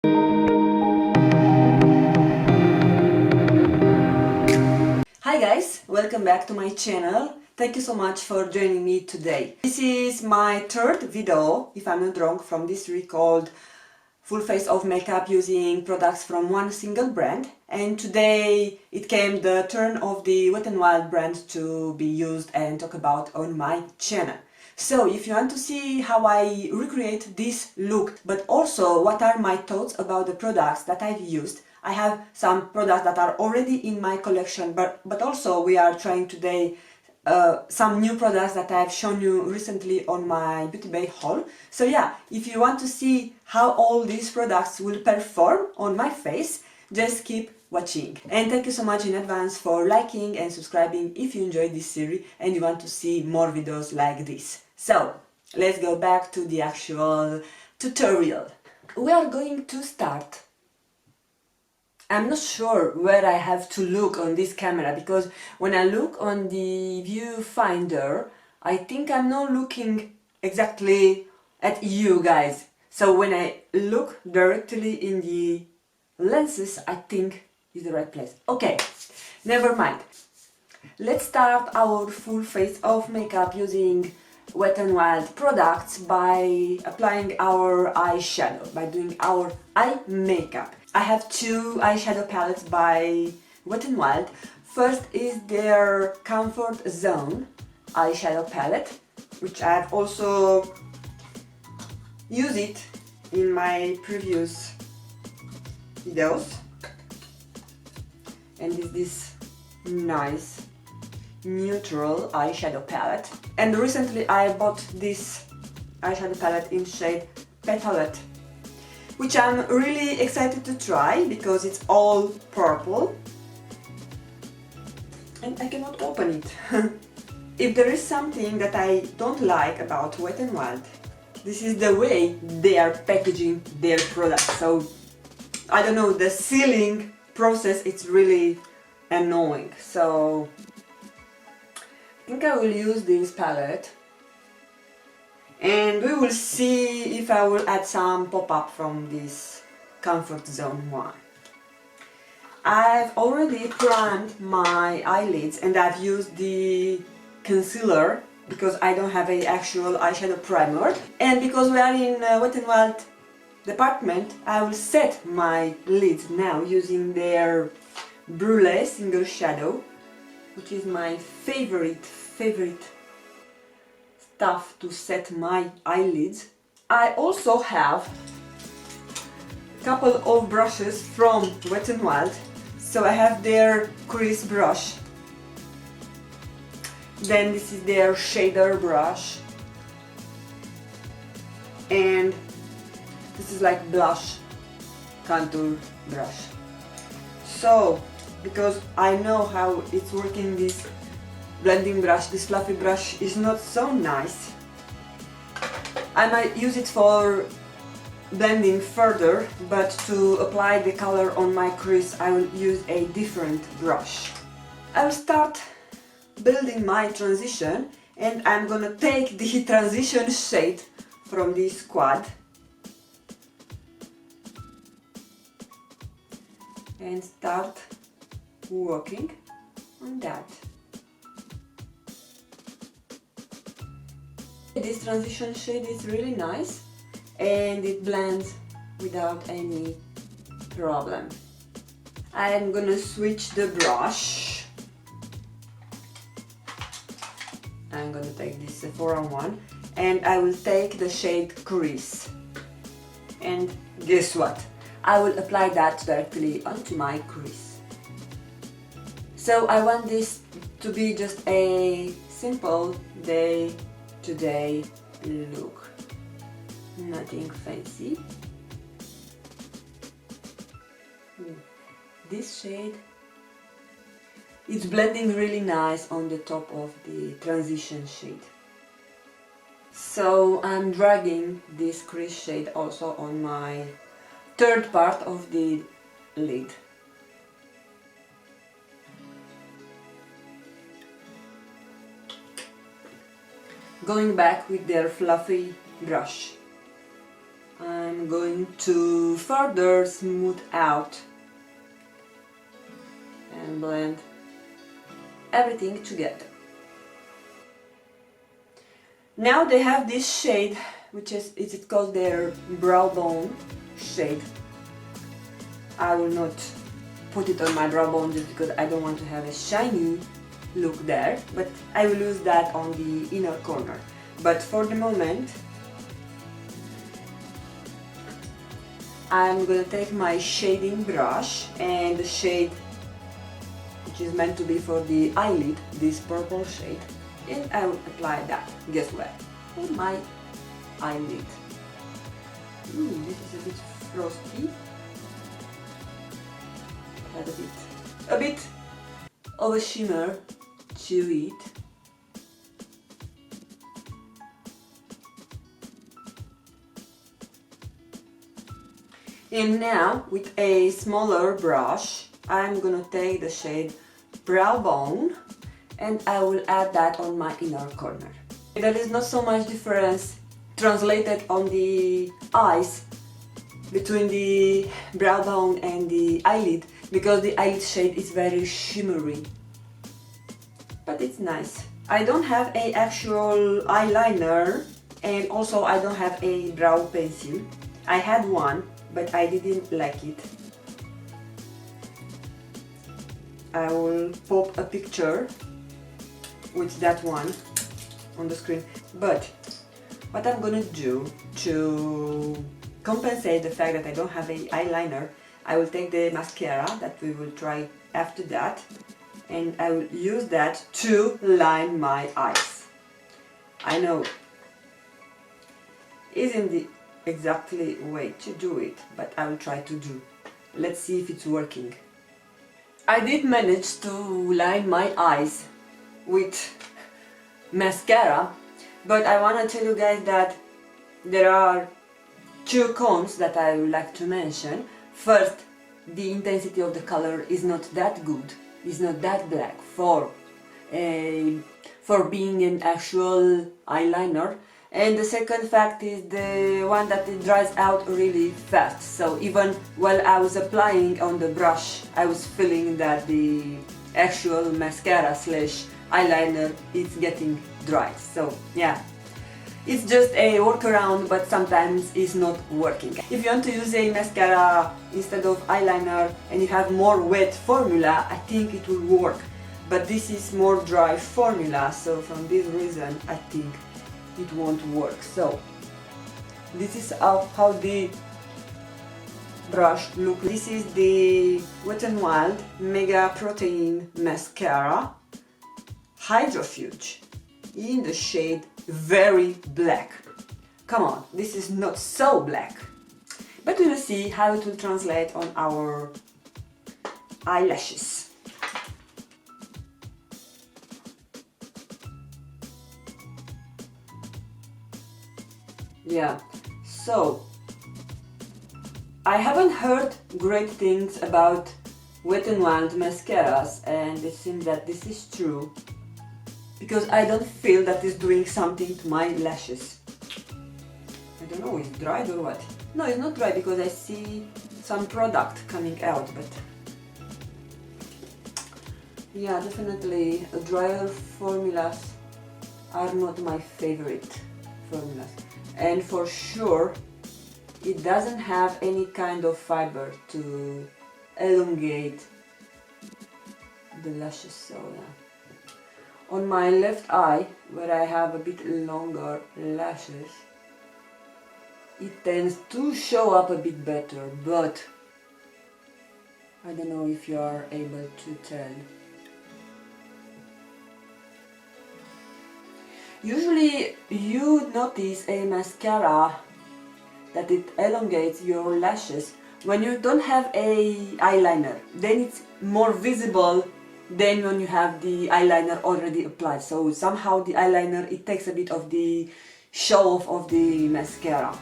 Hi guys, welcome back to my channel. Thank you so much for joining me today. This is my third video, if I'm not wrong, from this series called Full Face of Makeup using products from one single brand. And today it came the turn of the Wet n Wild brand to be used and talk about on my channel. So if you want to see how I recreate this look, but also what are my thoughts about the products that I've used, I have some products that are already in my collection, but also we are trying today some new products that I've shown you recently on my Beauty Bay haul. So yeah, if you want to see how all these products will perform on my face, just keep watching. And thank you so much in advance for liking and subscribing if you enjoyed this series and you want to see more videos like this. So let's go back to the actual tutorial. We are going to start. I'm not sure where I have to look on this camera, because when I look on the viewfinder, I think I'm not looking exactly at you guys. So when I look directly in the lenses, I think is the right place. Okay, never mind. Let's start our full face of makeup using Wet n Wild products by applying our eyeshadow, by doing our eye makeup. I have two eyeshadow palettes by Wet n Wild. First is their Comfort Zone eyeshadow palette, which I've also used it in my previous videos. And this nice neutral eyeshadow palette. And recently I bought this eyeshadow palette in shade Petalette, which I'm really excited to try because it's all purple and I cannot open it. If there is something that I don't like about Wet n Wild, this is the way they are packaging their products. So I don't know, the sealing process, it's really annoying. So I think I will use this palette and we will see if I will add some pop-up from this Comfort Zone one. I've already primed my eyelids and I've used the concealer because I don't have an actual eyeshadow primer. And because we are in Wet n Wild department, I will set my lids now using their Brulee single shadow, which is my favorite stuff to set my eyelids. I also have a couple of brushes from Wet n Wild. So I have their Crease brush, then this is their shader brush, and this is like blush contour brush. So because I know how it's working, this blending brush, this fluffy brush is not so nice. I might use it for blending further, but to apply the color on my crease I will use a different brush. I will start building my transition and I'm gonna take the transition shade from this quad and start working on that. This transition shade is really nice and it blends without any problem. I'm gonna switch the brush. I'm gonna take this Sephora one and I will take the shade Crease. And guess what? I will apply that directly onto my crease. So I want this to be just a simple day-to-day look. Nothing fancy. This shade, it's blending really nice on the top of the transition shade. So I'm dragging this crease shade also on my third part of the lid. Going back with their fluffy brush. I'm going to further smooth out and blend everything together. Now they have this shade, which is it called their brow bone shade. I will not put it on my brow bone just because I don't want to have a shiny look there, but I will use that on the inner corner. But for the moment, I'm gonna take my shading brush and the shade which is meant to be for the eyelid, this purple shade, and I will apply that, guess where? On my eyelid. This is a bit frosty. Add a bit of a shimmer to it. And now, with a smaller brush, I'm gonna take the shade Brow Bone and I will add that on my inner corner. There is not so much difference translated on the eyes between the brow bone and the eyelid, because the eyelid shade is very shimmery. But it's nice. I don't have a actual eyeliner, and also I don't have a brow pencil. I had one, but I didn't like it. I will pop a picture with that one on the screen. But what I'm gonna do to compensate the fact that I don't have a eyeliner, I will take the mascara that we will try after that, and I will use that to line my eyes. I know isn't the exactly way to do it, but I will try to do. Let's see if it's working. I did manage to line my eyes with mascara, but I want to tell you guys that there are two cons that I would like to mention. First, the intensity of the color is not that good, is not that black for being an actual eyeliner. And the second fact is the one that it dries out really fast. So even while I was applying on the brush, I was feeling that the actual mascara slash eyeliner is getting dry. So yeah, it's just a workaround, but sometimes it's not working. If you want to use a mascara instead of eyeliner and you have more wet formula, I think it will work. But this is more dry formula, so from this reason I think it won't work. So this is how the brush looks. This is the Wet n Wild Mega Protein Mascara Hydrofuge in the shade Very Black. Come on, this is not so black. But we will see how it will translate on our eyelashes. Yeah, so I haven't heard great things about Wet n Wild mascaras, and it seems that this is true, because I don't feel that it's doing something to my lashes. I don't know, it's dried or what? No, it's not dry because I see some product coming out, but yeah, definitely drier formulas are not my favorite formulas. And for sure, it doesn't have any kind of fiber to elongate the lashes, so yeah. On my left eye, where I have a bit longer lashes, it tends to show up a bit better, but I don't know if you are able to tell. Usually you notice a mascara that it elongates your lashes when you don't have a eyeliner. Then it's more visible than when you have the eyeliner already applied. So somehow the eyeliner, it takes a bit of the show off of the mascara.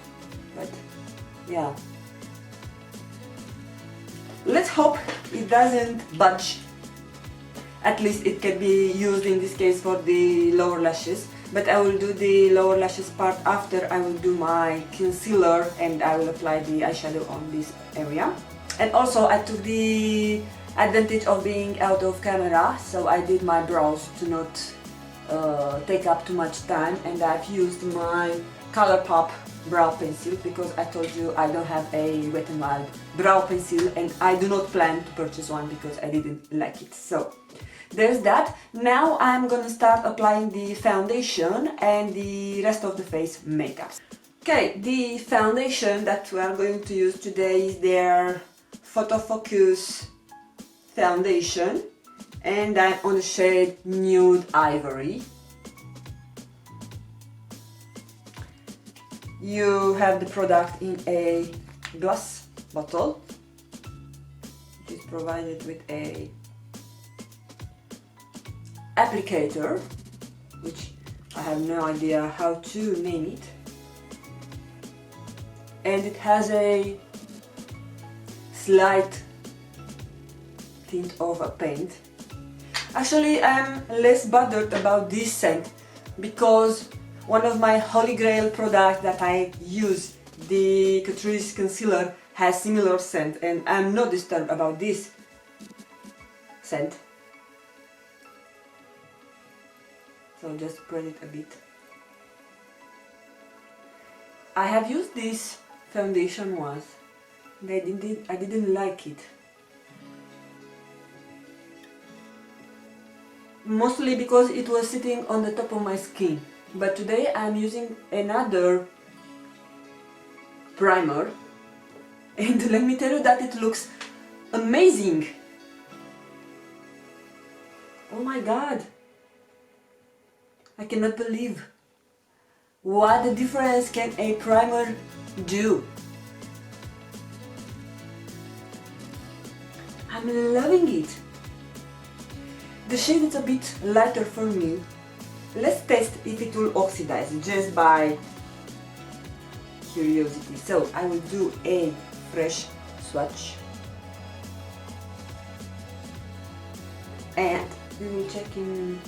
But yeah, let's hope it doesn't budge. At least it can be used in this case for the lower lashes. but I will do the lower lashes part after I will do my concealer and I will apply the eyeshadow on this area. And also I took the advantage of being out of camera, so I did my brows to not take up too much time, and I've used my Colourpop brow pencil because I told you I don't have a Wet n Wild brow pencil and I do not plan to purchase one because I didn't like it. So there's that. Now I'm gonna start applying the foundation and the rest of the face makeup. Okay, the foundation that we are going to use today is their Photo Focus foundation, and I'm on the shade Nude Ivory. You have the product in a glass bottle. It is provided with a applicator, which I have no idea how to name it, and it has a slight tint of a paint. Actually, I'm less bothered about this scent because one of my holy grail products that I use, the Crease concealer, has similar scent, and I'm not disturbed about this scent. So just spread it a bit. I have used this foundation once and I didn't like it. Mostly because it was sitting on the top of my skin. But today I'm using another primer, and let me tell you that it looks amazing. Oh my god, I cannot believe what the difference can a primer do. I'm loving it. The shade is a bit lighter for me. Let's test if it will oxidize just by curiosity. So I will do a fresh swatch and we will check in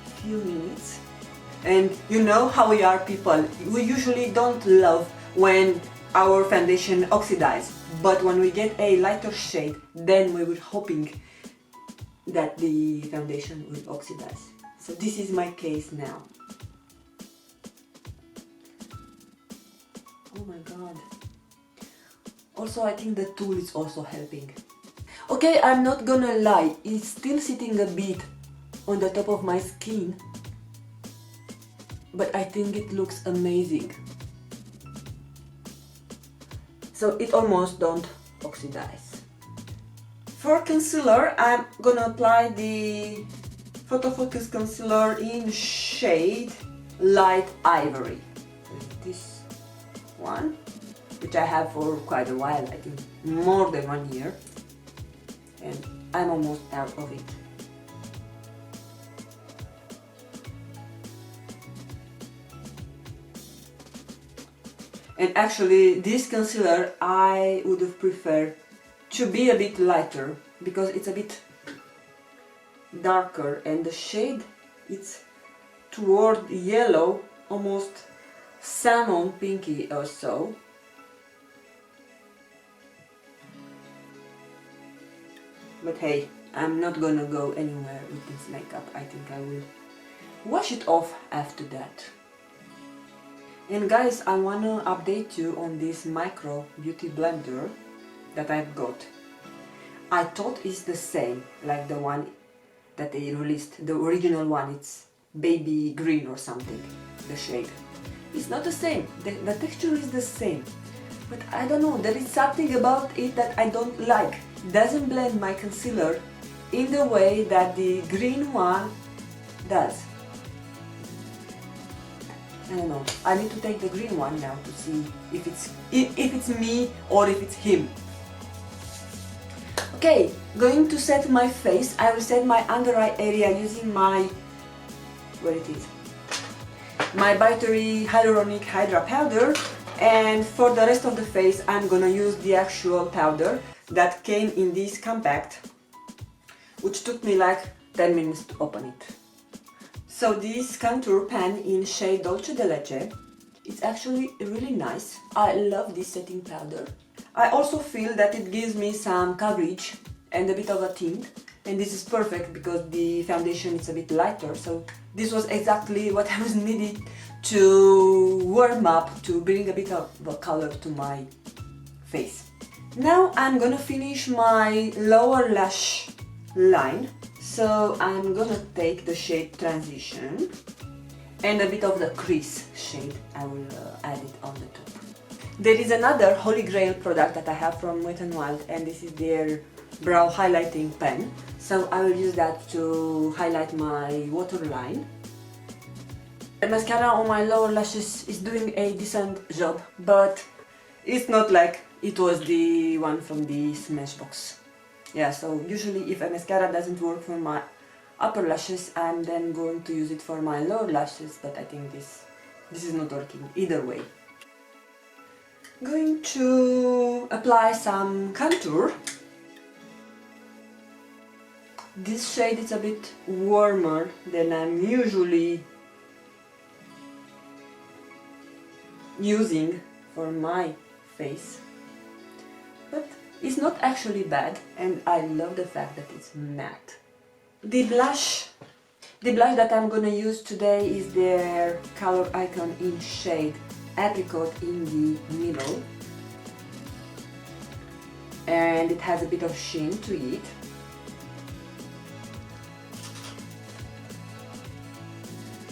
a few minutes. And you know how we are, people. We usually don't love when our foundation oxidizes, but when we get a lighter shade, then we were hoping that the foundation will oxidize. So this is my case now. Oh my god. Also, I think the tool is also helping. Okay, I'm not gonna lie, it's still sitting a bit on the top of my skin, but I think it looks amazing. So it almost don't oxidize. For concealer, I'm gonna apply the Photo Focus concealer in shade Light Ivory. This one, which I have for quite a while, I think more than 1 year, and I'm almost out of it. And actually, this concealer I would have preferred to be a bit lighter because it's a bit darker, and the shade it's toward yellow, almost salmon pinky or so. But hey, I'm not gonna go anywhere with this makeup. I think I will wash it off after that. And guys, I wanna update you on this micro beauty blender that I've got. I thought it's the same like the one that they released, the original one. It's baby green or something, the shade. It's not the same, the texture is the same, but I don't know, there is something about it that I don't like. It doesn't blend my concealer in the way that the green one does. I don't know, I need to take the green one now to see if it's me or if it's him. Okay, going to set my face. I will set my under eye area using my, where it is, my Battery Hyaluronic Hydra powder, and for the rest of the face I'm gonna use the actual powder that came in this compact, which took me like 10 minutes to open it. So this contour pen in shade Dulce de Lece, it's actually really nice. I love this setting powder. I also feel that it gives me some coverage and a bit of a tint, and this is perfect because the foundation is a bit lighter, so this was exactly what I was needed to warm up, to bring a bit of a color to my face. Now I'm gonna finish my lower lash line, so I'm gonna take the shade Transition and a bit of the Crease shade. I will add it on the top. There is another holy grail product that I have from Wet n Wild, and this is their brow highlighting pen, so I will use that to highlight my waterline. The mascara on my lower lashes is doing a decent job, but it's not like it was the one from the Smashbox. Yeah, so usually if a mascara doesn't work for my upper lashes, I'm then going to use it for my lower lashes, but I think this is not working either way. Going to apply some contour. This shade is a bit warmer than I'm usually using for my face, but it's not actually bad, and I love the fact that it's matte. The blush that I'm gonna use today is their Coloricon in shade Apricot in the middle, and it has a bit of sheen to it.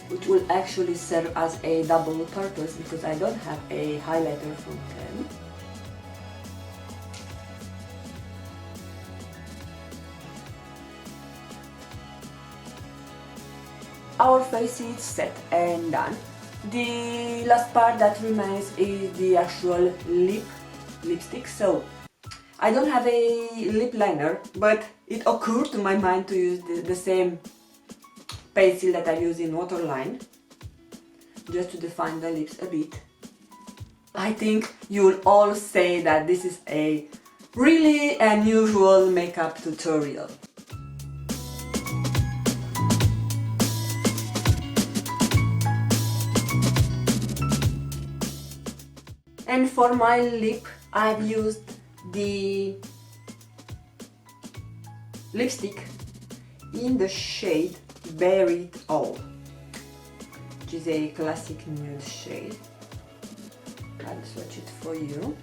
Which will actually serve as a double purpose because I don't have a highlighter from them. Our face is set and done. The last part that remains is the actual lipstick. So I don't have a lip liner, but it occurred to my mind to use the same pencil that I use in Waterline, just to define the lips a bit. I think you will all say that this is a really unusual makeup tutorial. And for my lip, I've used the lipstick in the shade Bury It All, which is a classic nude shade. I'll swatch it for you.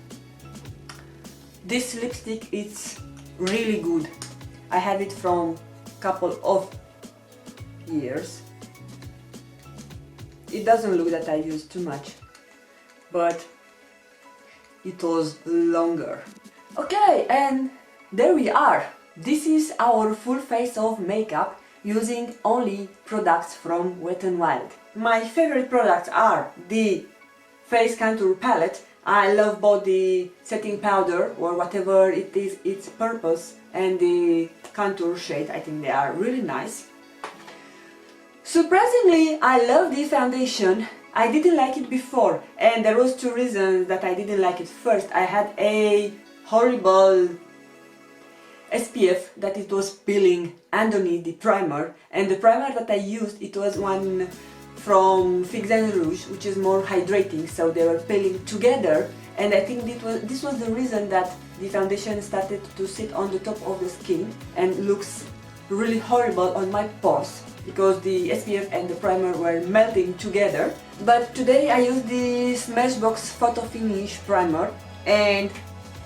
This lipstick is really good. I have it from a couple of years. It doesn't look that I used too much, but it was longer. Okay, and there we are. This is our full face of makeup using only products from Wet n Wild. My favorite products are the face contour palette. I love both the setting powder or whatever it is its purpose and the contour shade. I think they are really nice. Surprisingly, I love the foundation. I didn't like it before, and there was two reasons that I didn't like it. First, I had a horrible SPF that it was peeling underneath the primer, and the primer that I used, it was one from Fix and Rouge, which is more hydrating, so they were peeling together, and I think this was the reason that the foundation started to sit on the top of the skin and looks really horrible on my pores, because the SPF and the primer were melting together. But today I used the Smashbox Photo Finish primer, and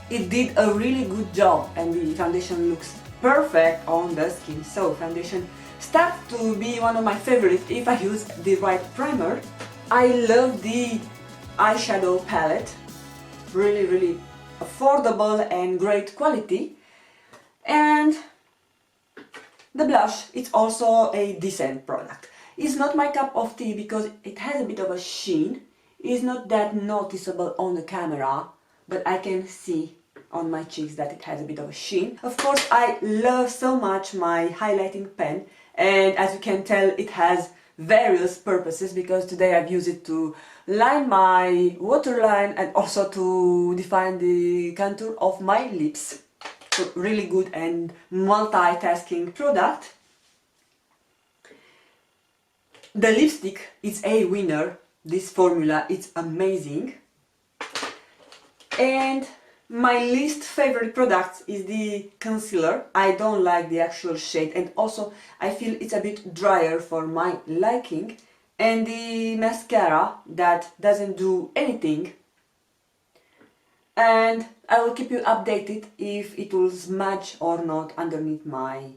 it did a really good job, and the foundation looks perfect on the skin. So foundation starts to be one of my favorites if I use the right primer. I love the eyeshadow palette, really affordable and great quality. And the blush, it's also a decent product. It's not my cup of tea because it has a bit of a sheen. It's not that noticeable on the camera, but I can see on my cheeks that it has a bit of a sheen. Of course, I love so much my highlighting pen, and as you can tell, it has various purposes because today I've used it to line my waterline and also to define the contour of my lips. So really good and multitasking product. The lipstick is a winner. This formula is amazing. And my least favorite product is the concealer. I don't like the actual shade, and also I feel it's a bit drier for my liking. And the mascara that doesn't do anything. And I will keep you updated if it will smudge or not underneath my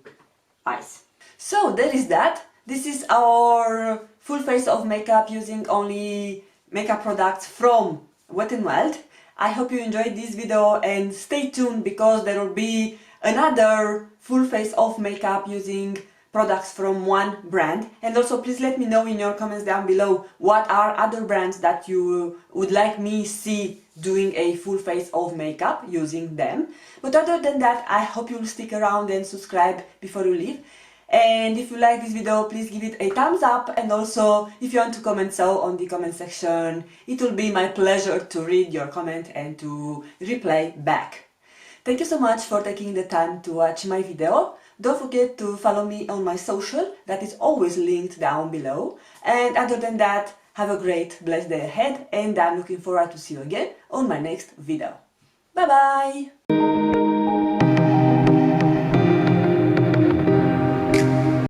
eyes. So that is that. This is our full face of makeup using only makeup products from Wet n Wild. I hope you enjoyed this video and stay tuned because there will be another full face of makeup using products from one brand. And also please let me know in your comments down below what are other brands that you would like me see doing a full face of makeup using them. But other than that, I hope you'll stick around and subscribe before you leave. And if you like this video, please give it a thumbs up, and also if you want to comment so on the comment section, it will be my pleasure to read your comment and to reply back. Thank you so much for taking the time to watch my video. Don't forget to follow me on my social, that is always linked down below. And other than that, have a great, blessed day ahead, and I'm looking forward to see you again on my next video. Bye bye!